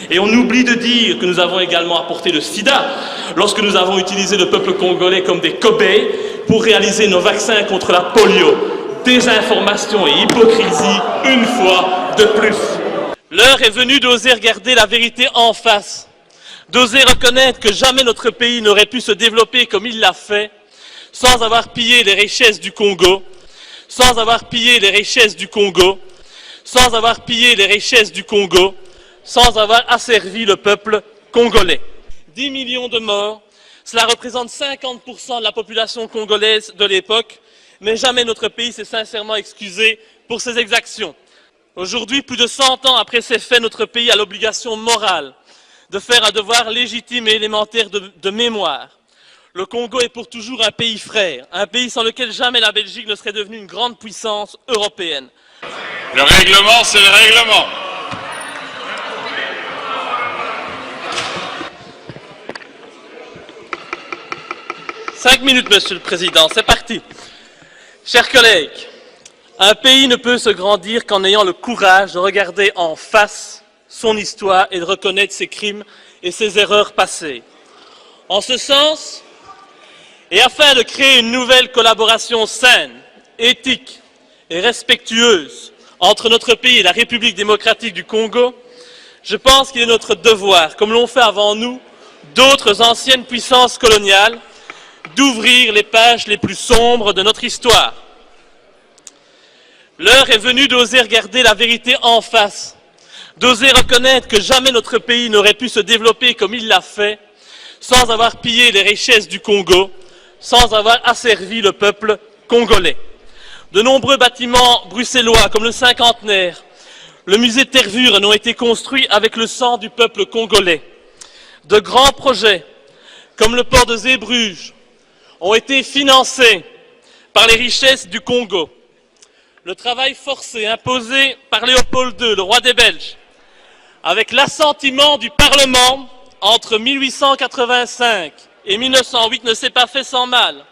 Et on oublie de dire que nous avons également apporté le sida lorsque nous avons utilisé le peuple congolais comme des cobayes pour réaliser nos vaccins contre la polio. Désinformation et hypocrisie une fois de plus. L'heure est venue d'oser regarder la vérité en face, d'oser reconnaître que jamais notre pays n'aurait pu se développer comme il l'a fait sans avoir pillé les richesses du Congo, sans avoir pillé les richesses du Congo, sans avoir pillé les richesses du Congo, sans avoir asservi le peuple congolais. 10 millions de morts, cela représente 50% de la population congolaise de l'époque, mais jamais notre pays s'est sincèrement excusé pour ces exactions. Aujourd'hui, plus de 100 ans après ces faits, notre pays a l'obligation morale de faire un devoir légitime et élémentaire de mémoire. Le Congo est pour toujours un pays frère, un pays sans lequel jamais la Belgique ne serait devenue une grande puissance européenne. Le règlement, c'est le règlement. Cinq minutes, Monsieur le Président, c'est parti. Chers collègues, un pays ne peut se grandir qu'en ayant le courage de regarder en face son histoire et de reconnaître ses crimes et ses erreurs passées. En ce sens, et afin de créer une nouvelle collaboration saine, éthique et respectueuse entre notre pays et la République démocratique du Congo, je pense qu'il est notre devoir, comme l'ont fait avant nous d'autres anciennes puissances coloniales, d'ouvrir les pages les plus sombres de notre histoire. L'heure est venue d'oser regarder la vérité en face, d'oser reconnaître que jamais notre pays n'aurait pu se développer comme il l'a fait, sans avoir pillé les richesses du Congo, sans avoir asservi le peuple congolais. De nombreux bâtiments bruxellois, comme le Cinquantenaire, le musée Tervuren, ont été construits avec le sang du peuple congolais. De grands projets, comme le port de Zeebrugge, ont été financés par les richesses du Congo. Le travail forcé imposé par Léopold II, le roi des Belges, avec l'assentiment du Parlement entre 1885 et 1908 ne s'est pas fait sans mal.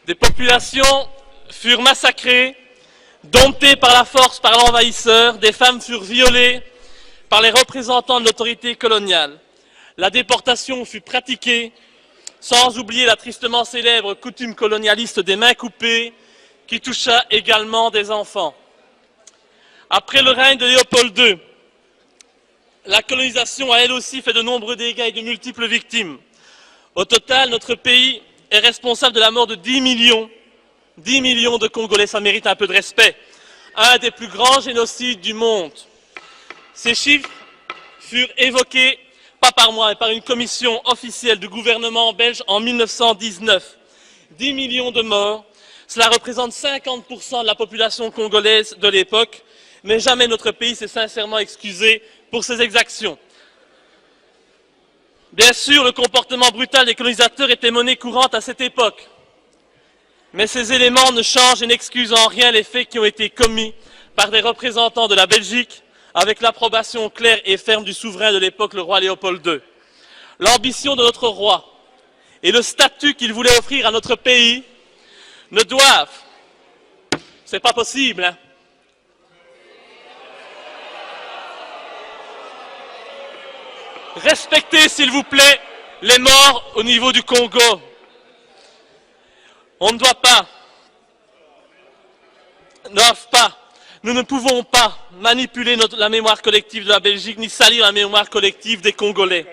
Des populations furent massacrées, domptées par la force par l'envahisseur, des femmes furent violées par les représentants de l'autorité coloniale. La déportation fut pratiquée, sans oublier la tristement célèbre coutume colonialiste des mains coupées, qui toucha également des enfants. Après le règne de Léopold II, la colonisation a elle aussi fait de nombreux dégâts et de multiples victimes. Au total, notre pays est responsable de la mort de 10 millions de Congolais, ça mérite un peu de respect. Un des plus grands génocides du monde. Ces chiffres furent évoqués, pas par moi, mais par une commission officielle du gouvernement belge en 1919. 10 millions de morts, cela représente 50% de la population congolaise de l'époque, mais jamais notre pays s'est sincèrement excusé pour ces exactions. Bien sûr, le comportement brutal des colonisateurs était monnaie courante à cette époque. Mais ces éléments ne changent et n'excusent en rien les faits qui ont été commis par des représentants de la Belgique avec l'approbation claire et ferme du souverain de l'époque, le roi Léopold II. L'ambition de notre roi et le statut qu'il voulait offrir à notre pays ne doivent, c'est pas possible, hein. Respectez, s'il vous plaît, les morts au niveau du Congo. On ne doit pas, nous ne pouvons pas manipuler la mémoire collective de la Belgique, ni salir la mémoire collective des Congolais.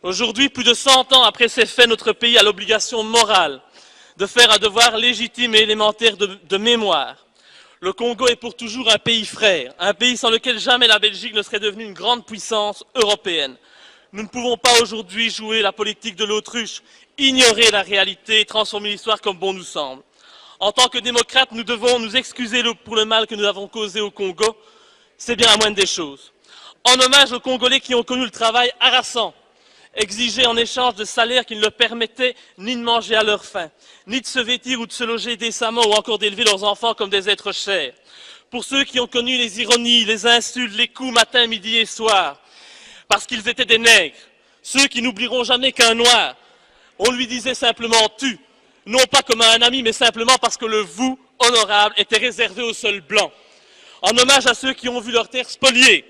Aujourd'hui, plus de 100 ans après ces faits, notre pays a l'obligation morale de faire un devoir légitime et élémentaire de mémoire. Le Congo est pour toujours un pays frère, un pays sans lequel jamais la Belgique ne serait devenue une grande puissance européenne. Nous ne pouvons pas aujourd'hui jouer la politique de l'autruche, ignorer la réalité et transformer l'histoire comme bon nous semble. En tant que démocrates, nous devons nous excuser pour le mal que nous avons causé au Congo. C'est bien la moindre des choses. En hommage aux Congolais qui ont connu le travail harassant, exigé en échange de salaires qui ne leur permettaient ni de manger à leur faim, ni de se vêtir ou de se loger décemment ou encore d'élever leurs enfants comme des êtres chers. Pour ceux qui ont connu les ironies, les insultes, les coups matin, midi et soir, parce qu'ils étaient des nègres, ceux qui n'oublieront jamais qu'un noir, on lui disait simplement « tu », non pas comme à un ami, mais simplement parce que le « vous » honorable était réservé aux seuls blancs. en hommage à ceux qui ont vu leurs terres spoliées,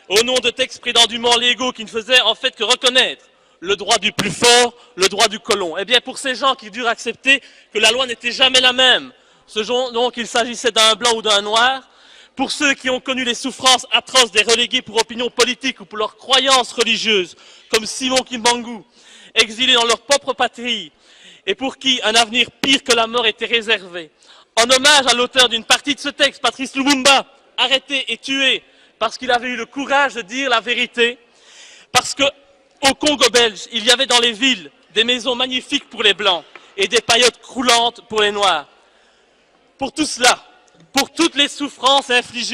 au nom de textes prétendument légaux qui ne faisaient en fait que reconnaître le droit du plus fort, le droit du colon. Eh bien, pour ces gens qui durent accepter que la loi n'était jamais la même, ce dont qu'il s'agissait d'un blanc ou d'un noir, pour ceux qui ont connu les souffrances atroces des relégués pour opinion politique ou pour leurs croyances religieuses, comme Simon Kimbangu, exilés dans leur propre patrie, et pour qui un avenir pire que la mort était réservé. En hommage à l'auteur d'une partie de ce texte, Patrice Lumumba, arrêté et tué parce qu'il avait eu le courage de dire la vérité, parce qu'au Congo belge, il y avait dans les villes des maisons magnifiques pour les Blancs et des paillotes croulantes pour les Noirs. Pour tout cela, pour toutes les souffrances infligées